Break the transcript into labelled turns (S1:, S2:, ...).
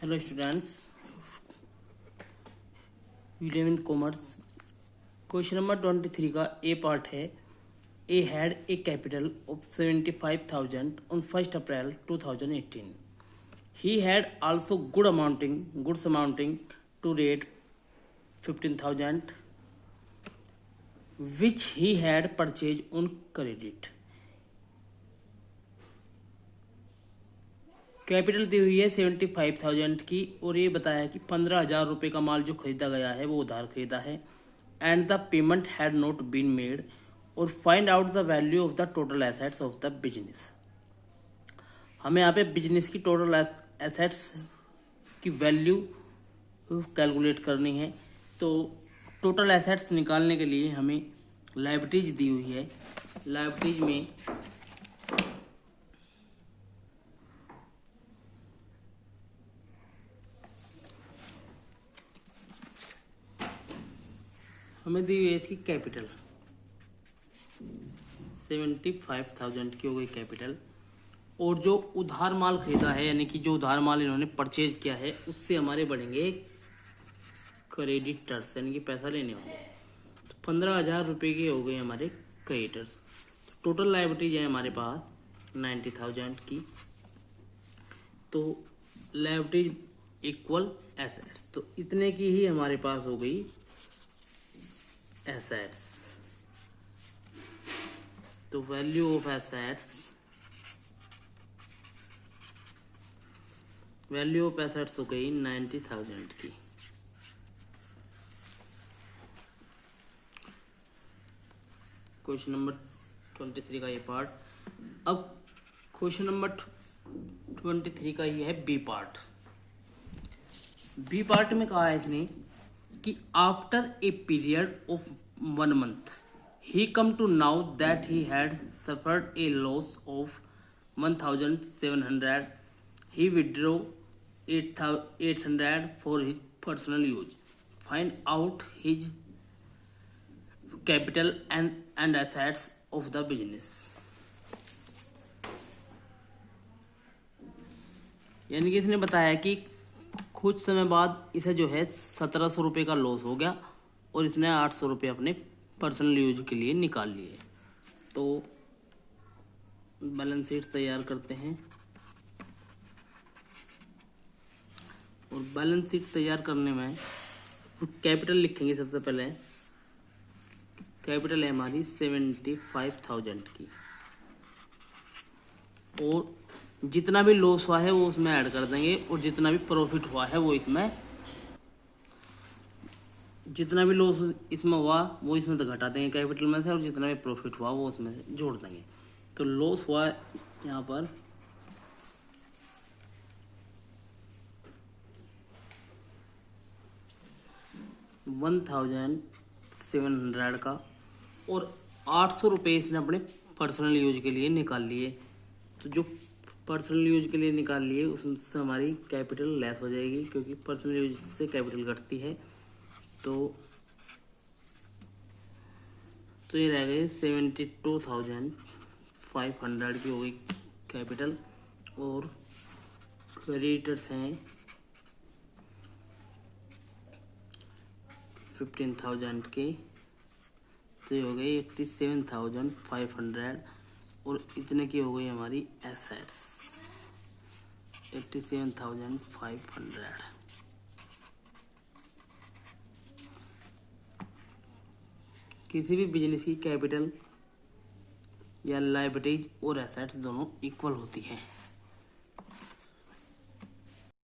S1: Hello students, eleventh commerce. Question number 23 का A part है। A had a capital of 75,000 on 1 April 2018. He had also goods amounting to rate 15,000 which he had purchased on credit. Capital दी हुई है 75,000 की और ये बताया कि 15,000 रुपये का माल जो खरीदा गया है वो उधार खरीदा है and the payment had not been made और find out the value of the total assets of the business. हमें यहाँ पे बिजनेस की टोटल एसेट्स की वैल्यू कैलकुलेट करनी है। तो टोटल एसेट्स निकालने के लिए हमें लायबिलिटीज दी हुई है। लायबिलिटीज में हमें दी हुई है इसकी कैपिटल 75,000 की हो गई कैपिटल, और जो उधार माल खरीदा है यानी कि जो उधार माल इन्होंने परचेज किया है उससे हमारे बढ़ेंगे क्रेडिटर्स यानी कि पैसा लेने वाले। तो 15,000 रुपये के हो गए हमारे क्रेडिटर्स। टोटल लायबिलिटीज है हमारे पास 90,000 की। तो लायबिलिटीज इक्वल एसेट्स, तो इतने की ही हमारे पास हो गई एसेट्स। तो वैल्यू ऑफ एसेट्स हो गई 90,000 की। क्वेश्चन नंबर 23 का ये पार्ट। अब क्वेश्चन नंबर 23 का ये है बी पार्ट। बी पार्ट में कहा है इसने कि after a period of 1 month he come to know that he had suffered a loss of 1,700. He withdrew 800 for his personal use. Find out his capital and assets of the business. यानी कि इसने बताया कि कुछ समय बाद इसे जो है 1,700 रुपये का लॉस हो गया और इसने 800 रुपये अपने पर्सनल यूज के लिए निकाल लिए। तो बैलेंस शीट तैयार करते हैं और बैलेंस शीट तैयार करने में कैपिटल लिखेंगे। सबसे पहले कैपिटल है हमारी 75,000 की और जितना भी लॉस हुआ है वो उसमें ऐड कर देंगे और जितना भी प्रॉफिट हुआ है वो इसमें, जितना भी लॉस इसमें हुआ वो इसमें से घटा देंगे कैपिटल में से, और जितना भी प्रॉफिट हुआ वो उसमें से जोड़ देंगे। तो लॉस हुआ यहाँ पर 1,700 का और 800 रुपये इसने अपने पर्सनल यूज के लिए निकाल लिए। तो जो पर्सनल यूज के लिए निकाल लिए उससे हमारी कैपिटल लेस हो जाएगी क्योंकि पर्सनल यूज से कैपिटल घटती है। तो ये रह गए 72,500 की हो गई कैपिटल और क्रेडिटर्स हैं 15,000 के। तो ये हो गई 87,500 और इतने की हो गई हमारी एसेट्स 87,500। किसी भी बिजनेस की कैपिटल या लायबिलिटीज और एसेट्स दोनों इक्वल होती हैं।